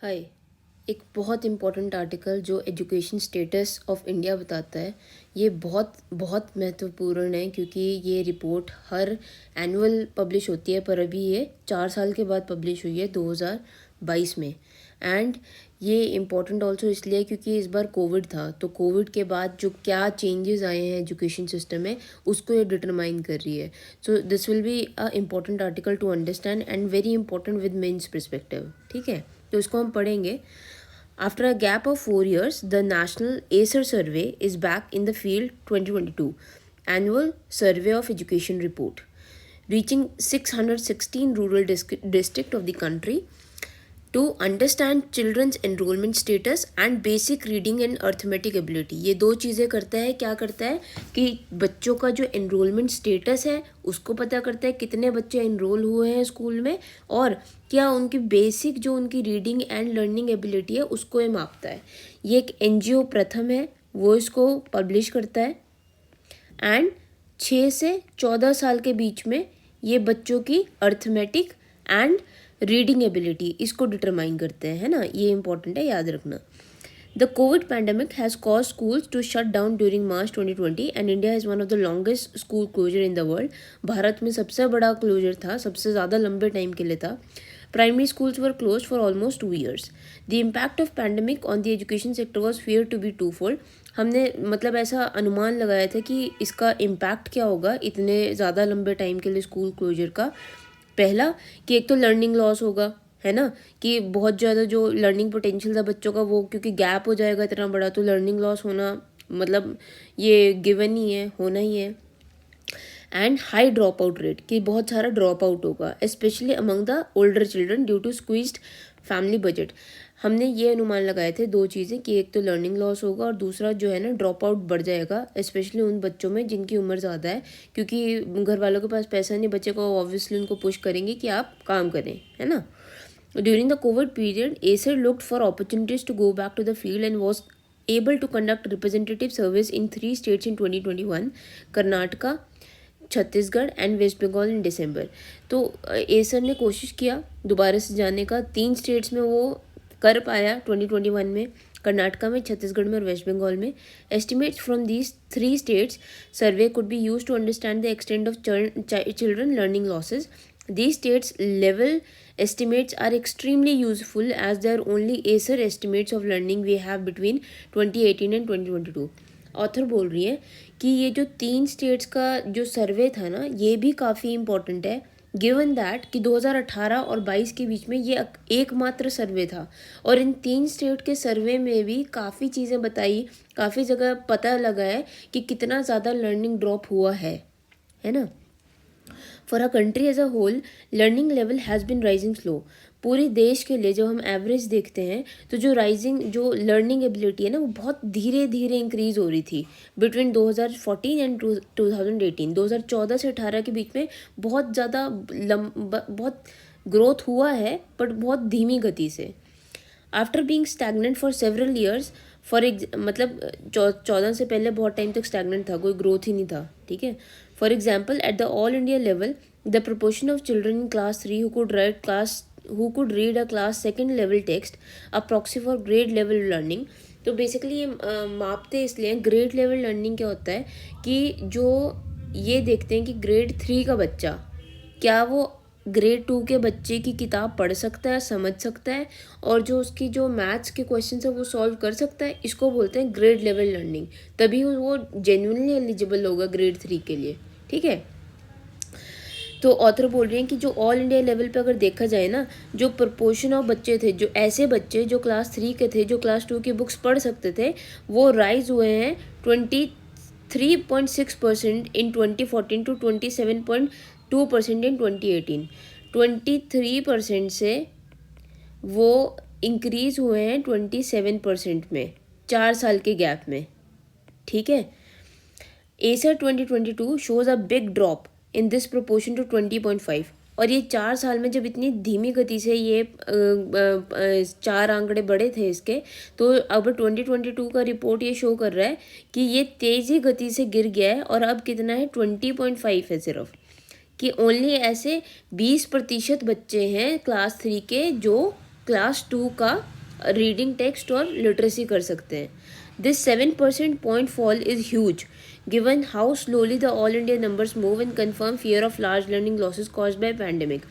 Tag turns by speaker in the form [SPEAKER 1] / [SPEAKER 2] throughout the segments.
[SPEAKER 1] हाय। एक बहुत important article जो एजुकेशन स्टेटस ऑफ इंडिया बताता है, ये बहुत बहुत महत्वपूर्ण है क्योंकि ये रिपोर्ट हर एनुअल पब्लिश होती है, पर अभी ये 4 साल के बाद पब्लिश हुई है 2022 में। एंड ये इम्पोर्टेंट ऑल्सो इसलिए क्योंकि इस बार कोविड था, तो कोविड के बाद जो क्या चेंजेस आए हैं एजुकेशन सिस्टम में उसको ये डिटरमाइन कर रही है। So this will be a important article to understand and very important with mains perspective. ठीक है, तो इसको हम पढ़ेंगे। After a gap of 4 years, the National ACER Survey is back in the field 2022 Annual Survey of Education Report, reaching 616 rural district of the country to understand children's enrollment status and basic reading and arithmetic ability। ये दो चीज़ें करता है। क्या करता है कि बच्चों का जो एनरोलमेंट स्टेटस है उसको पता करता है, कितने बच्चे एनरोल हुए हैं स्कूल में, और क्या उनकी बेसिक जो उनकी रीडिंग एंड लर्निंग एबिलिटी है उसको ये मापता है। ये एक NGO प्रथम है, वो इसको पब्लिश करता है। एंड 6 से 14 साल के बीच में ये बच्चों की अर्थमेटिक एंड रीडिंग एबिलिटी इसको डिटरमाइन करते हैं, है ना। ये इंपॉर्टेंट है, याद रखना। The covid pandemic has cause schools to shut down during March 2020 and India is one of the longest school closure in the world. Bharat में सबसे बड़ा क्लोजर था, सबसे ज़्यादा लंबे टाइम के लिए था। Primary schools were closed for almost 2 years. The impact of pandemic on the education sector was feared to be twofold. हमने मतलब ऐसा अनुमान लगाया था कि इसका इम्पैक्ट क्या होगा इतने ज़्यादा लंबे टाइम के लिए स्कूल क्लोजर का। पहला कि एक तो लर्निंग लॉस होगा, है ना, कि बहुत ज़्यादा जो लर्निंग पोटेंशियल था बच्चों का वो क्योंकि गैप हो जाएगा इतना बड़ा, तो लर्निंग लॉस होना मतलब ये गिवन ही है, होना ही है। And high drop out rate, कि बहुत सारा ड्रॉप आउट होगा specially among the older children due to squeezed family budget. हमने ये अनुमान लगाए थे दो चीज़ें, कि एक तो लर्निंग लॉस होगा और दूसरा जो है ना ड्रॉप आउट बढ़ जाएगा स्पेशली उन बच्चों में जिनकी उम्र ज़्यादा है, क्योंकि घर वालों के पास पैसा नहीं, बच्चे को ऑब्वियसली उनको पुश करेंगे कि आप काम करें, है ना। During the COVID period ACER looked for opportunities to go back to the field and was able to conduct representative service in 3 states in 2021, Karnataka, Chhattisgarh and West Bengal in December. तो ACER ने कोशिश किया दोबारा से जाने का, 3 स्टेट्स में वो कर पाया 2021 में, कर्नाटका में, छत्तीसगढ़ में और वेस्ट बंगाल में। Estimates from these 3 states survey could be use to understand the extent of children learning losses. These states level estimates are extremely useful as they are only ACER estimates of learning we have between 2018 and 2022। Author बोल रही है कि ये जो 3 states का जो सर्वे था ना ये भी काफ़ी इम्पोर्टेंट है, गिवन दैट कि 2018 और 22 के बीच में ये एकमात्र सर्वे था, और इन 3 स्टेट के सर्वे में भी काफ़ी चीज़ें बताई, काफ़ी जगह पता लगा है कि कितना ज़्यादा लर्निंग ड्रॉप हुआ है ना। For a country as a whole learning level has been rising slow. पूरे देश के लिए जब हम एवरेज देखते हैं तो जो राइजिंग जो लर्निंग एबिलिटी है ना वो बहुत धीरे धीरे इंक्रीज़ हो रही थी बिटवीन 2014 एंड 2018। 2014 से 18 के बीच में बहुत ज़्यादा बहुत ग्रोथ हुआ है, बट बहुत धीमी गति से। After being stagnant for several years, मतलब 14 से पहले बहुत टाइम तक स्टैगनेंट था, कोई ग्रोथ ही नहीं था, ठीक है। For example at the all India level the proportion of children in class 3 who could read a class second level text, a proxy for grade level learning। तो बेसिकली ये मापते इसलिए ग्रेड लेवल लर्निंग क्या होता है कि जो ये देखते हैं कि ग्रेड 3 का बच्चा क्या वो ग्रेड 2 के बच्चे की किताब पढ़ सकता है, समझ सकता है, और जो उसकी जो मैथ्स के क्वेश्चन है वो सॉल्व कर सकता है। इसको बोलते हैं ग्रेड लेवल लर्निंग, तभी वो जेन्युइनली एलिजिबल होगा ग्रेड 3 के लिए, ठीक है। तो ऑथर बोल रही हैं कि जो ऑल इंडिया लेवल पे अगर देखा जाए ना, जो प्रपोर्शन ऑफ बच्चे थे, जो ऐसे बच्चे जो क्लास 3 के थे जो क्लास 2 की बुक्स पढ़ सकते थे, वो राइज हुए हैं 23.6% इन 2014 टू 27.2% इन 2018। 23% से वो इंक्रीज़ हुए हैं 27% में 4 साल के गैप में, ठीक है। ACER 2022 shows a big drop in this proportion to 20.5, और ये 4 साल में जब इतनी धीमी गति से ये 4 आंकड़े बढ़े थे इसके, तो अब 2022 का रिपोर्ट ये शो कर रहा है कि ये तेज़ी गति से गिर गया है, और अब कितना है 20.5 है सिर्फ, कि ओनली ऐसे 20% बच्चे हैं क्लास 3 के जो क्लास 2 का रीडिंग टेक्स्ट और लिटरेसी कर सकते हैं. This 7% point fall is huge given how slowly the all India numbers move and confirm fear of large learning losses caused by pandemic.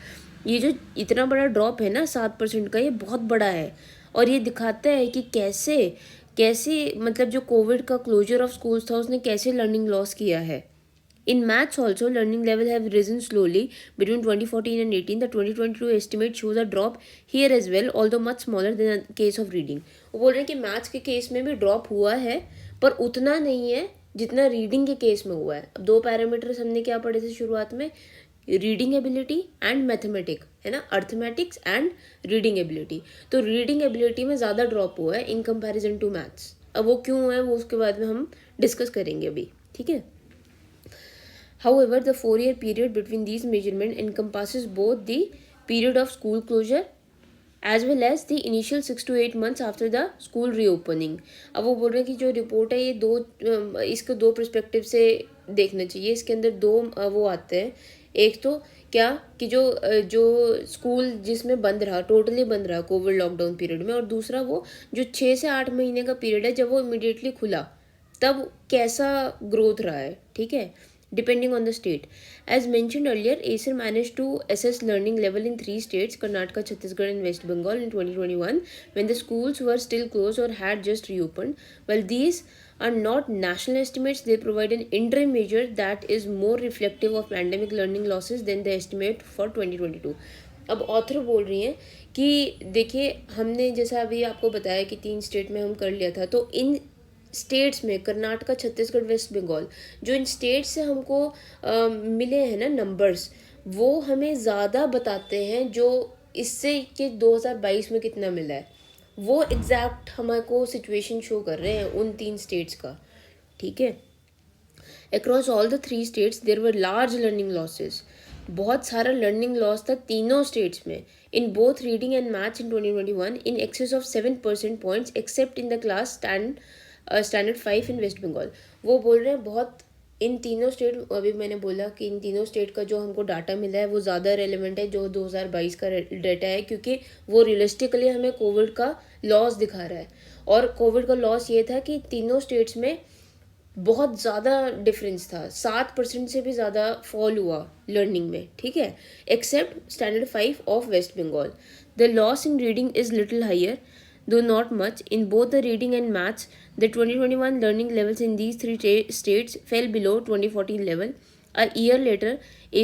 [SPEAKER 1] ये जो इतना बड़ा ड्रॉप है ना 7% का, ये बहुत बड़ा है. और ये दिखाता है कि कैसे कैसे मतलब जो कोविड का क्लोजर ऑफ स्कूल्स था उसने कैसे लर्निंग लॉस किया है. In maths also, learning level have risen slowly between 2014 and 18. The 2022 estimate shows a drop here as well, although much smaller than the case of reading. वो बोल रहे हैं कि मैथ्स के केस में भी ड्रॉप हुआ है पर उतना नहीं है जितना रीडिंग के केस में हुआ है. अब दो पैरामीटर्स हमने क्या पढ़े थे शुरुआत में, रीडिंग एबिलिटी एंड मैथमेटिक, है ना, अर्थमेटिक्स एंड रीडिंग एबिलिटी. तो रीडिंग एबिलिटी में ज़्यादा ड्रॉप हुआ है इन कंपैरिजन टू मैथ्स. अब वो क्यों है वो उसके बाद में हम डिस्कस करेंगे अभी, ठीक है. However, the 4-year period between these measurements encompasses both the period of school closure as well as the initial 6 to 8 months after the school reopening. अब वो बोल रहे हैं कि जो रिपोर्ट है ये इसको दो पर्सपेक्टिव से देखना चाहिए. इसके अंदर दो वो आते हैं. एक तो क्या कि जो स्कूल जिसमें बंद रहा, टोटली बंद रहा कोविड लॉकडाउन पीरियड में, और दूसरा वो जो 6 से 8 महीने का पीरियड है जब वो इमिडिएटली खुला तब कैसा ग्रोथ रहा है, ठीक है, depending on the state. As mentioned earlier, Acer managed to assess learning level in 3 states, Karnataka, Chhattisgarh and West Bengal in 2021 when the schools were still closed or had just reopened. While these are not national estimates, they provide an interim measure that is more reflective of pandemic learning losses than the estimate for 2022. अब author बोल रही हैं कि देखिए हमने जैसा अभी आपको बताया कि 3 स्टेट में हम कर लिया था, तो इन स्टेट्स में कर्नाटका, छत्तीसगढ़, वेस्ट बंगाल, जो इन स्टेट्स से हमको मिले हैं ना नंबर्स, वो हमें ज़्यादा बताते हैं जो इससे कि 2022 में कितना मिला है. वो एग्जैक्ट हमारे को सिचुएशन शो कर रहे हैं उन 3 स्टेट्स का, ठीक है. Across all the 3 states there were large learning losses. बहुत सारा लर्निंग लॉस था तीनों स्टेट्स में. In both reading and maths in 2021 in excess of 7% points except in the class standard 5 in West Bengal. वो बोल रहे हैं बहुत इन तीनों स्टेट, अभी मैंने बोला कि इन तीनों स्टेट का जो हमको डाटा मिला है वो ज़्यादा रेलेवेंट है जो 2022 का डाटा है, क्योंकि वो रियलिस्टिकली हमें कोविड का लॉस दिखा रहा है. और कोविड का लॉस ये था कि तीनों स्टेट्स में बहुत ज़्यादा डिफरेंस था, 7% से भी ज़्यादा फॉल हुआ लर्निंग में, ठीक है, except standard 5 of West Bengal. The loss in reading is little higher though not much. In both the reading and maths, the 2021 learning levels in these 3 states fell below 2014 level. A year later,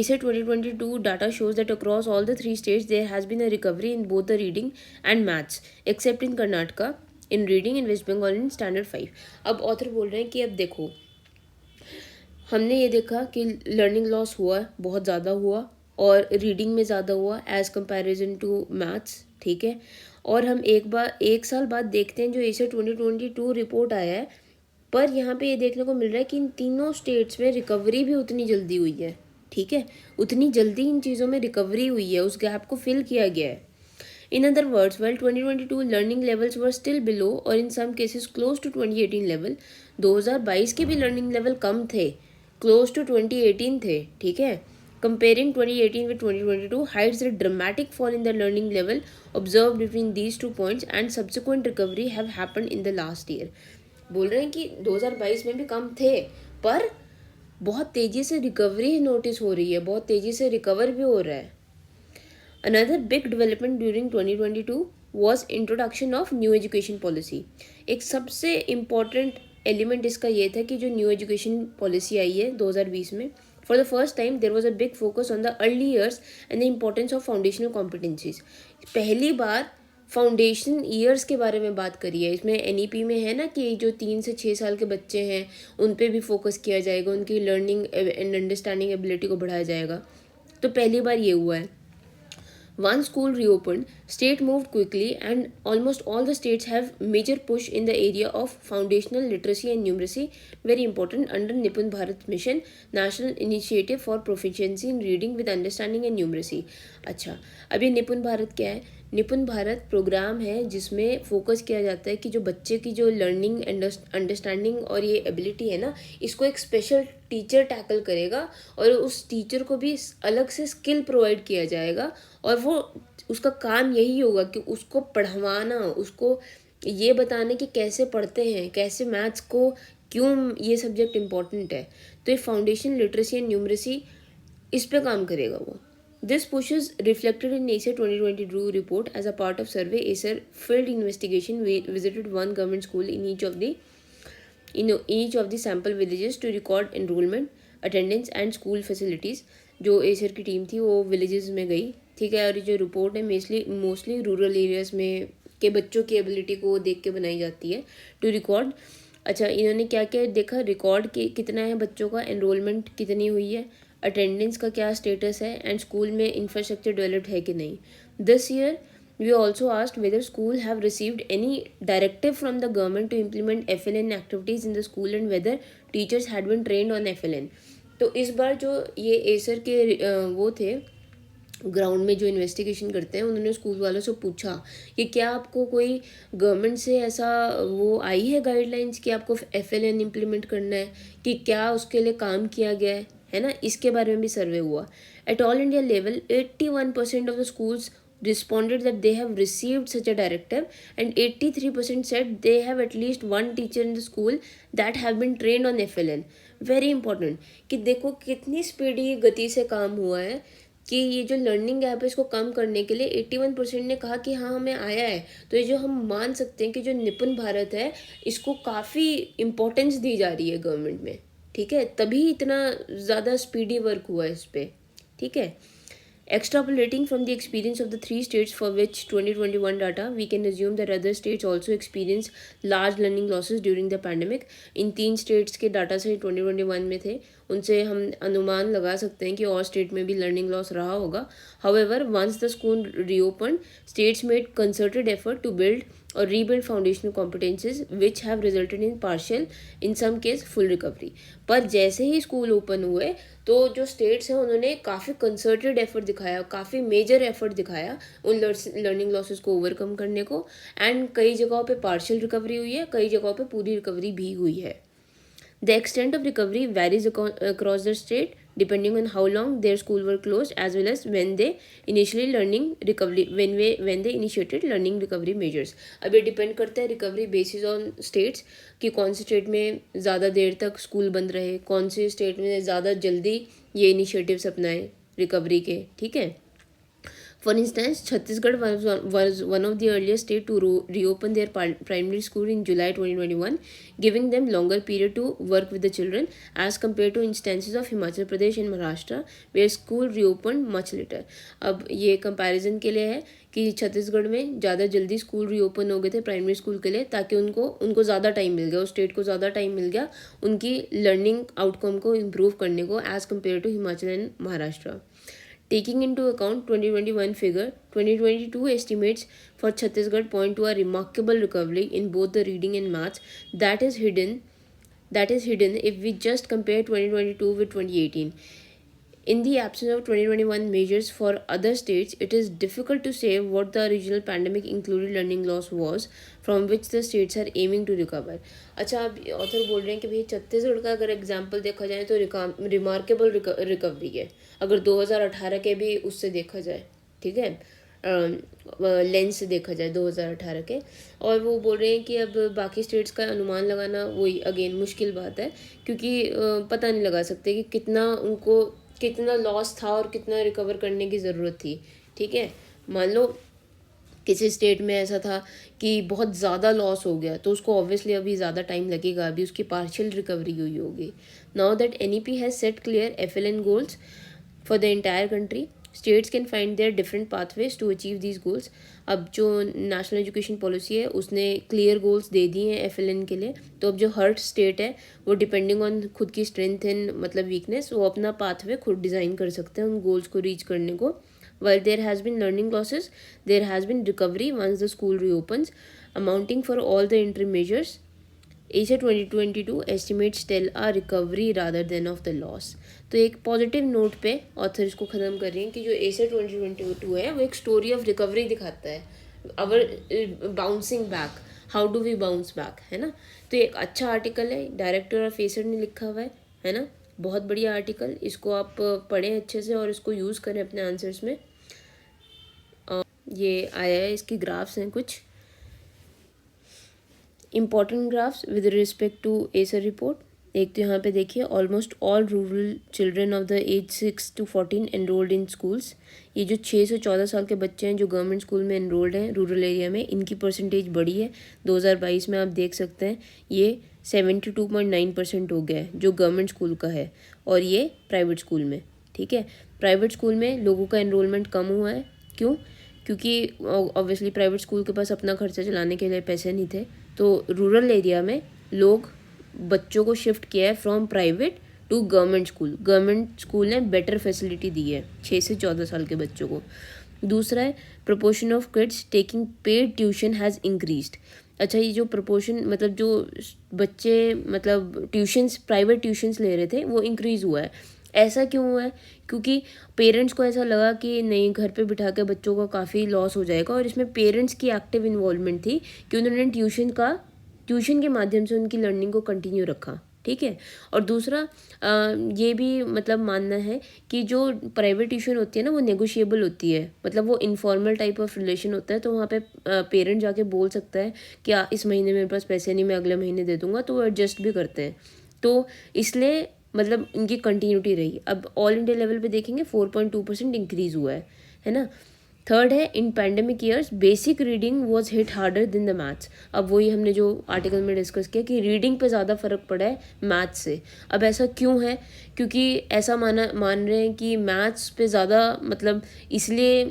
[SPEAKER 1] ACER 2022 data shows that across all the 3 states there has been a recovery in both the reading and maths, except in Karnataka, in reading, in West Bengal in standard 5. अब author बोल रहे हैं कि अब देखो हमने ये देखा कि लर्निंग लॉस हुआ, बहुत ज़्यादा हुआ, और रीडिंग में ज़्यादा हुआ एज़ कंपैरिजन टू मैथ्स, ठीक है. और हम एक साल बाद देखते हैं जो एशिया 2022 रिपोर्ट आया है, पर यहाँ पे ये देखने को मिल रहा है कि इन तीनों स्टेट्स में रिकवरी भी उतनी जल्दी हुई है, ठीक है, उतनी जल्दी इन चीज़ों में रिकवरी हुई है, उस गैप को फिल किया गया है. In other words, well 2022 learning levels were still below और in some cases close to 2018 level. 2022 के भी लर्निंग लेवल कम थे, क्लोज टू 2018 थे, ठीक है. Comparing 2018 with 2022 hides the dramatic fall in the learning level observed between these 2 points and subsequent recovery have happened in the last year. बोल रहे हैं कि 2022 में भी कम थे पर बहुत तेज़ी से रिकवरी नोटिस हो रही है, बहुत तेज़ी से रिकवर भी हो रहा है. Another big development during 2022 was introduction of new education policy. एक सबसे important एलिमेंट इसका ये था कि जो न्यू एजुकेशन पॉलिसी आई है 2020 में, for the first time there was a big focus on the early years and the importance of foundational competencies. पहली बार फाउंडेशन ईयर्स के बारे में बात करी है. इसमें एनईपी में है ना कि जो 3 से 6 साल के बच्चे हैं उन पे भी फोकस किया जाएगा, उनकी लर्निंग एंड अंडरस्टैंडिंग एबिलिटी को बढ़ाया जाएगा. तो पहली बार ये हुआ है. Once school reopened, state moved quickly and almost all the states have major push in the area of foundational literacy and numeracy, very important, under Nipun Bharat Mission, National Initiative for Proficiency in Reading with Understanding and Numeracy. अच्छा, अब ये निपुण भारत क्या है? निपुण Bharat programme है जिसमें focus किया जाता है कि जो बच्चे की जो लर्निंग अंडरस्टैंडिंग और ये एबिलिटी है ना, इसको एक स्पेशल टीचर टैकल करेगा और उस टीचर को भी अलग से स्किल प्रोवाइड किया जाएगा और वो उसका काम यही होगा कि उसको पढ़वाना, उसको ये बताना कि कैसे पढ़ते हैं, कैसे मैथ्स को क्यों ये सब्जेक्ट इम्पॉर्टेंट है। तो ये फाउंडेशन लिटरेसी एंड न्यूमरेसी इस पे काम करेगा वो। This push is reflected in ASER 2022 report as a part of survey. ASER field investigation visited one government school in each of the sample villages to record enrolment, attendance and school facilities. जो ASER की team थी वो villages में गई, ठीक है। और ये जो रिपोर्ट है मोस्टली रूरल एरियाज़ में के बच्चों की एबिलिटी को देख के बनाई जाती है टू रिकॉर्ड। अच्छा, इन्होंने क्या क्या देखा, रिकॉर्ड के कितना है बच्चों का, एनरोलमेंट कितनी हुई है, अटेंडेंस का क्या स्टेटस है, एंड स्कूल में इंफ्रास्ट्रक्चर डेवलप्ड है कि नहीं। This year we also asked whether school have received any directive from the government to implement FLN activities in the school and whether teachers had been trained on FLN। तो इस बार जो ये Acer के वो थे ग्राउंड में जो investigation करते हैं, उन्होंने स्कूल वालों से पूछा कि क्या आपको कोई गवर्नमेंट से ऐसा वो आई है गाइडलाइंस कि आपको FLN इम्प्लीमेंट करना है, कि क्या उसके लिए काम किया गया है ना। इसके बारे में भी सर्वे हुआ। At all India level 81% of the schools responded that they have received such a directive and 83% said they have at least one teacher in the school that have been trained on FLN। Very important कि देखो कितनी speedy गति से काम हुआ है कि ये जो लर्निंग गैप है इसको कम करने के लिए 81% ने कहा कि हाँ हमें आया है। तो ये जो हम मान सकते हैं कि जो निपुण भारत है इसको काफ़ी इम्पोर्टेंस दी जा रही है गवर्नमेंट में, ठीक है, तभी इतना ज़्यादा स्पीडी वर्क हुआ है इस पर, ठीक है। Extrapolating from the experience of the three states for which 2021 data, we can assume that other states also experienced large learning losses during the pandemic। In 3 states के डाटा से 2021 में थे, उनसे हम अनुमान लगा सकते हैं कि और स्टेट में भी लर्निंग लॉस रहा होगा। However, once the school reopened, states made concerted effort to build or rebuild foundational competencies which have resulted in partial, in some case full recovery। पर जैसे ही स्कूल ओपन हुए तो जो स्टेट्स हैं उन्होंने काफ़ी कंसर्टेड एफर्ट दिखाया, काफ़ी मेजर एफर्ट दिखाया उन लर्निंग लॉसेस को ओवरकम करने को। एंड कई जगहों पे पार्शियल रिकवरी हुई है, कई जगहों पे पूरी रिकवरी भी हुई है। The extent of recovery varies across the state depending on how long their school were closed as well as when they initiated learning recovery measures। अब ये डिपेंड करता है रिकवरी बेसिस ऑन स्टेट्स कि कौन से स्टेट में ज़्यादा देर तक स्कूल बंद रहे, कौन से स्टेट में ज़्यादा जल्दी ये इनिशिएटिव्स अपनाए रिकवरी के, ठीक है। For instance, Chhattisgarh was one of the earliest states to reopen their primary school in July 2021, giving them longer period to work with the children as compared to instances of Himachal Pradesh and Maharashtra, where school reopened much later। अब ये comparison के लिए है कि छत्तीसगढ़ में ज़्यादा जल्दी school reopen हो गए थे प्राइमरी स्कूल के लिए, ताकि उनको ज़्यादा टाइम मिल गया, उस स्टेट को ज़्यादा टाइम मिल गया उनकी लर्निंग आउटकम को इम्प्रूव करने को as compare to Himachal and Maharashtra. Taking into account 2021 figure, 2022 estimates for Chhattisgarh point to a remarkable recovery in both the reading and maths that is hidden if we just compare 2022 with 2018. In the absence of 2021 measures for other states, it is difficult to say what the original pandemic included learning loss was from which the states are aiming to recover। अच्छा, अब author बोल रहे हैं कि भाई छत्तीसगढ़ का अगर example देखा जाए तो रिमार्केबल रिकवरी है अगर 2018 के भी उससे देखा जाए, ठीक है, लेंस से देखा जाए 2018 के। और वो बोल रहे हैं कि अब बाकी स्टेट्स का अनुमान लगाना वही अगेन मुश्किल बात है, क्योंकि पता नहीं लगा सकते कि कितना लॉस था और कितना रिकवर करने की ज़रूरत थी, ठीक है। मान लो किसी स्टेट में ऐसा था कि बहुत ज़्यादा लॉस हो गया तो उसको ऑब्वियसली अभी ज़्यादा टाइम लगेगा, अभी उसकी पार्शियल रिकवरी हुई होगी। Now that NEP has set clear FLN goals for the entire country, states can find their different pathways to achieve these goals. अब जो नेशनल एजुकेशन पॉलिसी है उसने क्लियर गोल्स दे दिए हैं FLN के लिए, तो अब जो हर स्टेट है वो डिपेंडिंग ऑन खुद की स्ट्रेंथ एंड मतलब वीकनेस वो अपना पाथवे खुद डिज़ाइन कर सकते हैं उन गोल्स को रीच करने को। While there has been learning losses, there has been recovery once the school reopens, amounting for all the interim measures। ASA 2022 estimates tell a recovery rather than of the loss। तो एक positive note पे author इसको ख़त्म कर रही हैं कि जो ASA 2022 है वो एक स्टोरी ऑफ रिकवरी दिखाता है, our bouncing back, how do we bounce back, है ना। तो एक अच्छा आर्टिकल है, डायरेक्टर ऑफ ASA ने लिखा हुआ है ना, बहुत बढ़िया आर्टिकल, इसको आप पढ़ें अच्छे से और इसको यूज़ करें अपने आंसर्स में। ये आया है, इसकी ग्राफ्स हैं कुछ important graphs with respect to ASER report. एक तो यहाँ पे देखिए, almost all rural children of the age 6 to 14 enrolled in schools. ये जो 6 से 14 साल के बच्चे हैं जो गवर्नमेंट स्कूल में एनरोल्ड हैं रूरल एरिया में, इनकी परसेंटेज बढ़ी है। 2022 में आप देख सकते हैं ये 72.9% हो गया है जो गवर्नमेंट स्कूल का है, और ये प्राइवेट स्कूल में। ठीक है, प्राइवेट स्कूल में लोगों का एनरोलमेंट कम हुआ है। क्यों? क्योंकि ऑब्वियसली प्राइवेट स्कूल के पास अपना खर्चा चलाने के लिए पैसे नहीं थे, तो रूरल एरिया में लोग बच्चों को शिफ्ट किया है from private to government school. Government school ने बेटर फैसिलिटी दी है 6 से 14 साल के बच्चों को। दूसरा है proportion of kids taking paid tuition has increased. अच्छा, ये जो प्रोपोर्शन मतलब जो बच्चे मतलब ट्यूशन्स प्राइवेट ट्यूशन्स ले रहे थे वो इंक्रीज़ हुआ है। ऐसा क्यों हुआ है? क्योंकि पेरेंट्स को ऐसा लगा कि नहीं, घर पे बिठा के बच्चों का काफ़ी लॉस हो जाएगा, और इसमें पेरेंट्स की एक्टिव इन्वॉल्वमेंट थी कि उन्होंने ट्यूशन के माध्यम से उनकी लर्निंग को कंटिन्यू रखा। ठीक है, और दूसरा ये भी मतलब मानना है कि जो प्राइवेट ट्यूशन होती है ना वो नेगोशिएबल होती है, मतलब वो इनफॉर्मल टाइप ऑफ रिलेशन होता है। तो वहाँ पे पेरेंट जाके बोल सकता है कि इस महीने मेरे पास पैसे नहीं, मैं अगले महीने दे दूँगा, तो वो एडजस्ट भी करते हैं। तो इसलिए मतलब इनकी कंटिन्यूटी रही। अब ऑल इंडिया लेवल पे देखेंगे 4.2% इंक्रीज़ हुआ है ना। थर्ड है, इन pandemic years basic reading was hit harder दिन द मैथ्स। अब वही हमने जो आर्टिकल में डिस्कस किया कि रीडिंग पे ज़्यादा फ़र्क पड़ा है मैथ्स से। अब ऐसा क्यों है? क्योंकि ऐसा मान रहे हैं कि मैथ्स पे ज़्यादा मतलब इसलिए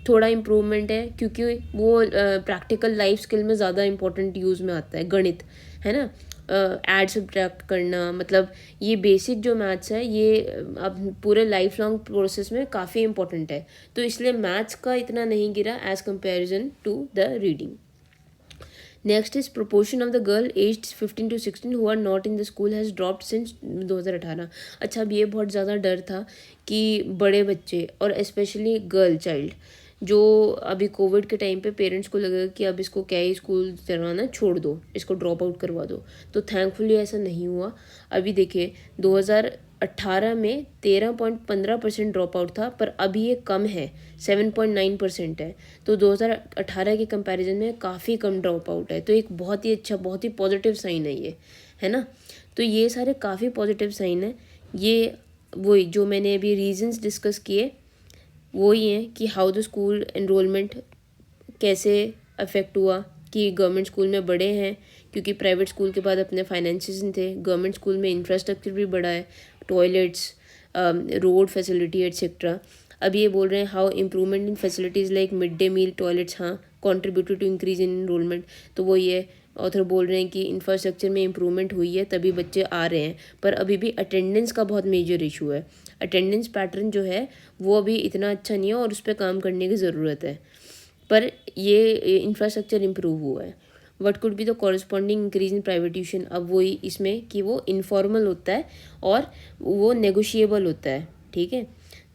[SPEAKER 1] थोड़ा इम्प्रूवमेंट है क्योंकि वो प्रैक्टिकल लाइफ स्किल में ज़्यादा इंपॉर्टेंट यूज़ में आता है, गणित, है ना। ऐड सब्ट्रैक्ट करना, मतलब ये बेसिक जो मैथ्स है ये अब पूरे लाइफ लॉन्ग प्रोसेस में काफ़ी इंपॉर्टेंट है, तो इसलिए मैथ्स का इतना नहीं गिरा as comparison to the reading. Next is proportion of the girl age 15 to 16 who are not in the school has dropped since 2018। अच्छा, अब ये बहुत ज़्यादा डर था कि बड़े बच्चे और स्पेशली गर्ल चाइल्ड जो अभी कोविड के टाइम पे पेरेंट्स को लगा कि अब इसको क्या ही स्कूल चलवाना, छोड़ दो, इसको ड्रॉप आउट करवा दो, तो थैंकफुली ऐसा नहीं हुआ। अभी देखिए 2018 में 13.15% ड्रॉप आउट था, पर अभी ये कम है, 7.9% है। तो 2018 के कंपैरिजन में काफ़ी कम ड्रॉप आउट है, तो एक बहुत ही अच्छा, बहुत ही पॉजिटिव साइन है ये, है ना। तो ये सारे काफ़ी पॉजिटिव साइन है। ये वही जो मैंने अभी रीजंस डिस्कस किए वो ही हैं कि हाउ द स्कूल एनरोलमेंट कैसे अफेक्ट हुआ, कि गवर्नमेंट स्कूल में बड़े हैं क्योंकि प्राइवेट स्कूल के बाद अपने फाइनेंसिस थे। गवर्नमेंट स्कूल में इंफ्रास्ट्रक्चर भी बड़ा है, टॉयलेट्स, रोड फैसिलिटी एट्सेट्रा। अब ये बोल रहे हैं how improvement in facilities like mid day meal, toilets, हाँ, contributed to increase in enrolment. तो वो ये ऑथर बोल रहे हैं कि इंफ्रास्ट्रक्चर में इम्प्रूवमेंट हुई है तभी बच्चे आ रहे हैं, पर अभी भी अटेंडेंस का बहुत मेजर इशू है। अटेंडेंस पैटर्न जो है वो अभी इतना अच्छा नहीं है और उस पर काम करने की ज़रूरत है, पर ये इंफ्रास्ट्रक्चर इम्प्रूव हुआ है। What could be the corresponding increase in private tuition. अब वही इसमें कि वो इनफॉर्मल होता है और वो नेगोशिएबल होता है। ठीक है,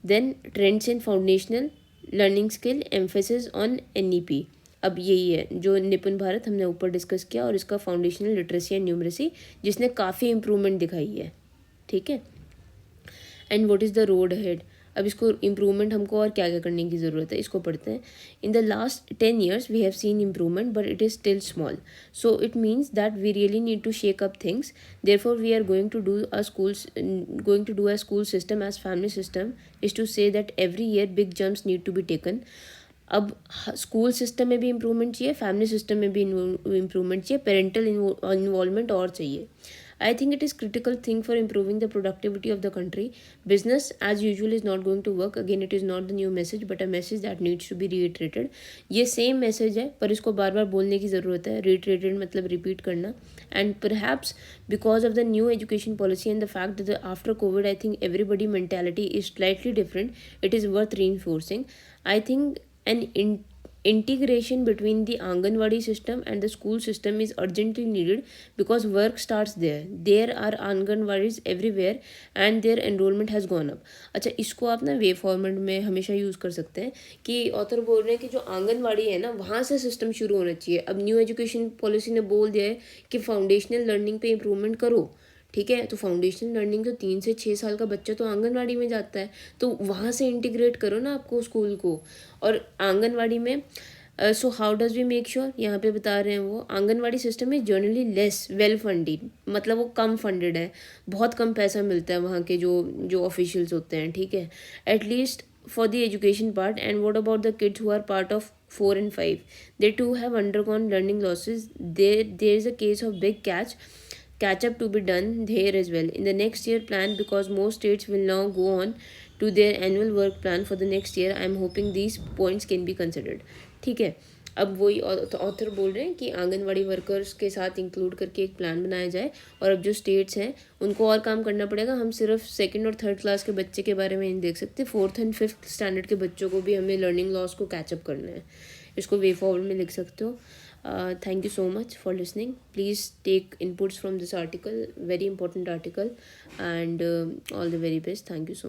[SPEAKER 1] then trends in foundational learning skill emphasis on NEP। अब यही है जो निपुण भारत हमने ऊपर डिस्कस किया, और इसका फाउंडेशनल लिटरेसी एंड न्यूमरेसी जिसने काफ़ी इम्प्रूवमेंट दिखाई है। ठीक है, and what is the road ahead. अब इसको इम्प्रूवमेंट हमको और क्या क्या करने की ज़रूरत है, इसको पढ़ते हैं। In the last 10 years we have seen improvement but it is still small, so it means that we really need to shake up things. Therefore we are going to do a school system as family system is to say that every year big jumps need to be taken. अब school system में भी improvement चाहिए, family system में भी improvement चाहिए, parental involvement और चाहिए। I think it is critical thing for improving the productivity of the country. Business as usual is not going to work. Again, it is not the new message but a message that needs to be reiterated. ये same message है पर इसको बार बार बोलने की ज़रूरत है। reiterated मतलब repeat करना। And perhaps because of the new education policy and the fact that after COVID I think everybody mentality is slightly different, it is worth reinforcing. I think an integration between the Anganwadi system and the school system is urgently needed because work starts there. There are Anganwadis everywhere and their enrollment has gone up. अच्छा, इसको आप ना वे format में हमेशा use कर सकते हैं कि ऑथर बोल रहे हैं कि जो आंगनवाड़ी है ना वहाँ से सिस्टम शुरू होना चाहिए। अब न्यू एजुकेशन पॉलिसी ने बोल दिया है कि फाउंडेशनल लर्निंग पे इम्प्रूवमेंट करो। ठीक है। तो फाउंडेशनल लर्निंग तो 3 से 6 साल का बच्चा तो आंगनवाड़ी में जाता है, तो वहाँ से इंटीग्रेट करो ना आपको स्कूल को। और आंगनवाड़ी में so how does we make sure, यहाँ पे बता रहे हैं वो, anganwadi system is generally less well funded, मतलब वो कम फंडेड है, बहुत कम पैसा मिलता है वहाँ के जो जो ऑफिशियल्स होते हैं, ठीक है, at least for the education part. And what about the kids who are part of 4 and 5? They too have undergone learning losses. There is a case of big catch up to be done there as well in the next year plan, because most states will now go on to their annual work plan for the next year. I am hoping these points can be considered. ठीक है। अब वही author बोल रहे हैं कि anganwadi workers के साथ इंक्लूड करके एक प्लान बनाया जाए, और अब जो स्टेट्स हैं उनको और काम करना पड़ेगा। हम सिर्फ सेकंड और थर्ड क्लास के बच्चे के बारे में नहीं देख सकते, फोर्थ एंड फिफ्थ स्टैंडर्ड के बच्चों को भी हमें लर्निंग लॉस को कैचअप करना है। इसको वे फॉरवर्ड में लिख सकते हो। Thank you so much for listening. Please take inputs from this article, very important article, and all the very best. Thank you so much.